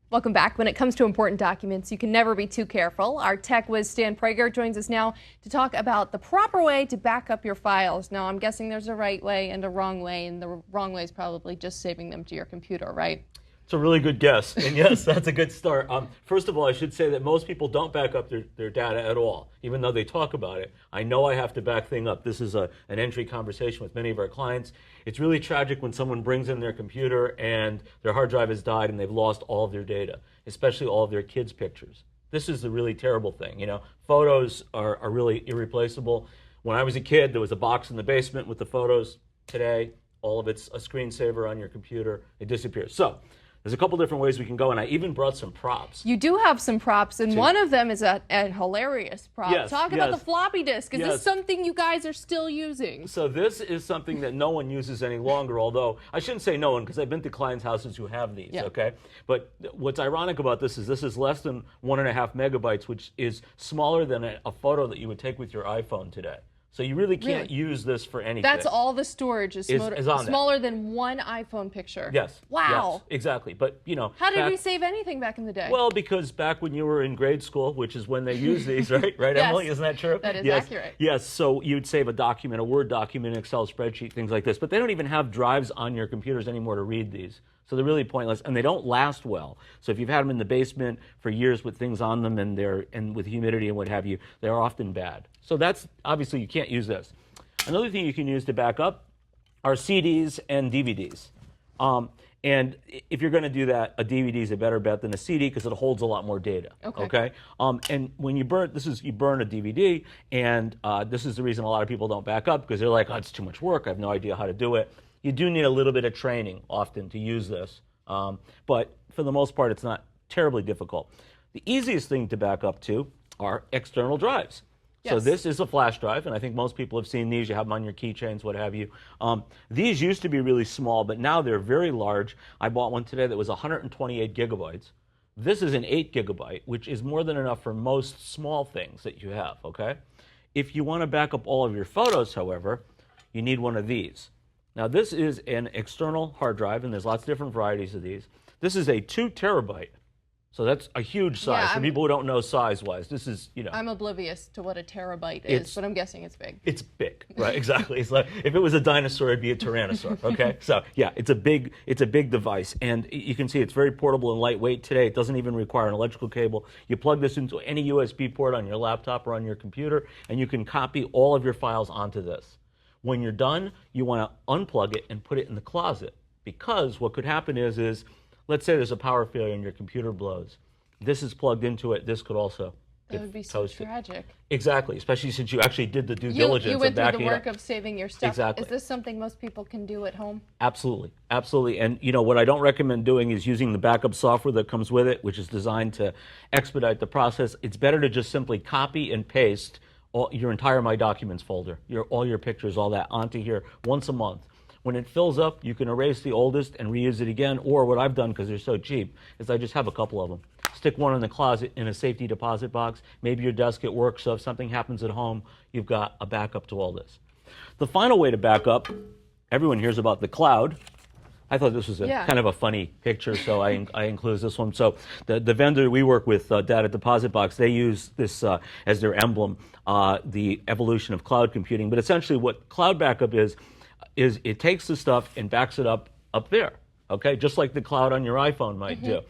Welcome back. When it comes to important documents, you can never be too careful. Our tech whiz Stan Prager joins us now to talk about the proper way to back up your files. Now, I'm guessing there's a right way and a wrong way, and the wrong way is probably just saving them to your computer, right? It's a really good guess, and yes, that's a good start. First of all, I should say that most people don't back up their data at all, even though they talk about it. I know I have to back things up. This is an entry conversation with many of our clients. It's really tragic when someone brings in their computer and their hard drive has died and they've lost all of their data, especially all of their kids' pictures. This is the really terrible thing. You know, photos are really irreplaceable. When I was a kid, there was a box in the basement with the photos. Today, all of it's a screensaver on your computer. It disappears. So, there's a couple different ways we can go, and I even brought some props. You do have some props, and one of them is a hilarious prop. Yes, Talk about the floppy disk. Is this something you guys are still using? So this is something that no one uses any longer, although I shouldn't say no one, because I've been to clients' houses who have these, okay? But what's ironic about this is less than 1.5 megabytes, which is smaller than a photo that you would take with your iPhone today. So you really can't use this for anything. That's all the storage is smaller than one iPhone picture. Yes. Wow. Yes, exactly. But, you know. How did we save anything back in the day? Well, because back when you were in grade school, which is when they used these, right? Right, Yes. Emily? Isn't that true? That is yes. accurate. Yes. So you'd save a document, a Word document, an Excel spreadsheet, things like this. But they don't even have drives on your computers anymore to read these. So they're really pointless, and they don't last well. So if you've had them in the basement for years with things on them and with humidity and what have you, they're often bad. So that's, obviously, you can't use this. Another thing you can use to back up are CDs and DVDs. And if you're going to do that, a DVD is a better bet than a CD because it holds a lot more data. Okay. And when you burn, you burn a DVD, and this is the reason a lot of people don't back up because they're like, oh, it's too much work. I have no idea how to do it. You do need a little bit of training often to use this, but for the most part, it's not terribly difficult. The easiest thing to back up to are external drives. So this is a flash drive, and I think most people have seen these. You have them on your keychains, what have you. These used to be really small, but now they're very large. I bought one today that was 128 gigabytes. This is an 8 gigabyte, which is more than enough for most small things that you have, okay? If you want to back up all of your photos, however, you need one of these. Now, this is an external hard drive, and there's lots of different varieties of these. This is a 2 terabyte. So that's a huge size. For people who don't know size-wise, this is, you know. I'm oblivious to what a terabyte is, but I'm guessing it's big. It's big, right? Exactly. It's like if it was a dinosaur, it'd be a tyrannosaur. Okay. So yeah, it's a big device, and you can see it's very portable and lightweight today. It doesn't even require an electrical cable. You plug this into any USB port on your laptop or on your computer, and you can copy all of your files onto this. When you're done, you want to unplug it and put it in the closet, because what could happen is let's say there's a power failure and your computer blows. This is plugged into it. This could also That would be so tragic. Exactly, especially since you actually did the due diligence. You went through the work of saving your stuff. Exactly. Is this something most people can do at home? Absolutely, absolutely. And you know what I don't recommend doing is using the backup software that comes with it, which is designed to expedite the process. It's better to just simply copy and paste your entire My Documents folder, all your pictures, all that, onto here once a month. When it fills up, you can erase the oldest and reuse it again, or what I've done, because they're so cheap, is I just have a couple of them. Stick one in the closet in a safety deposit box, maybe your desk at work, so if something happens at home, you've got a backup to all this. The final way to back up, everyone hears about the cloud. I thought this was kind of a funny picture, so I included this one. So the vendor we work with, Data Deposit Box, they use this as their emblem, the evolution of cloud computing. But essentially what cloud backup is it takes the stuff and backs it up there, okay? Just like the cloud on your iPhone might do.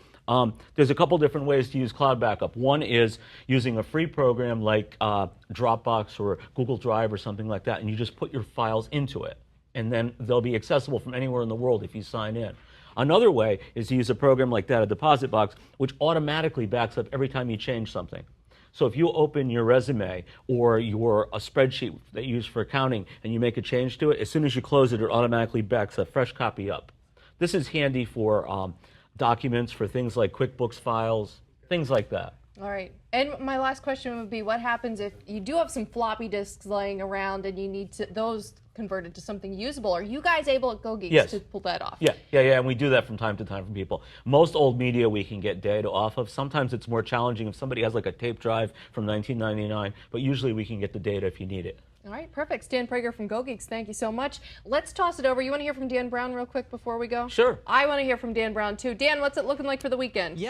There's a couple different ways to use cloud backup. One is using a free program like Dropbox or Google Drive or something like that, and you just put your files into it, and then they'll be accessible from anywhere in the world if you sign in. Another way is to use a program like Data Deposit Box, which automatically backs up every time you change something. So if you open your resume or a spreadsheet that you use for accounting and you make a change to it, as soon as you close it, it automatically backs a fresh copy up. This is handy for documents, for things like QuickBooks files, things like that. All right. And my last question would be, what happens if you do have some floppy disks laying around and you need those converted to something usable? Are you guys able at GoGeeks to pull that off? Yeah, and we do that from time to time for people. Most old media we can get data off of. Sometimes it's more challenging if somebody has like a tape drive from 1999, but usually we can get the data if you need it. All right, perfect. Stan Prager from GoGeeks, thank you so much. Let's toss it over. You want to hear from Dan Brown real quick before we go? Sure. I want to hear from Dan Brown too. Dan, what's it looking like for the weekend?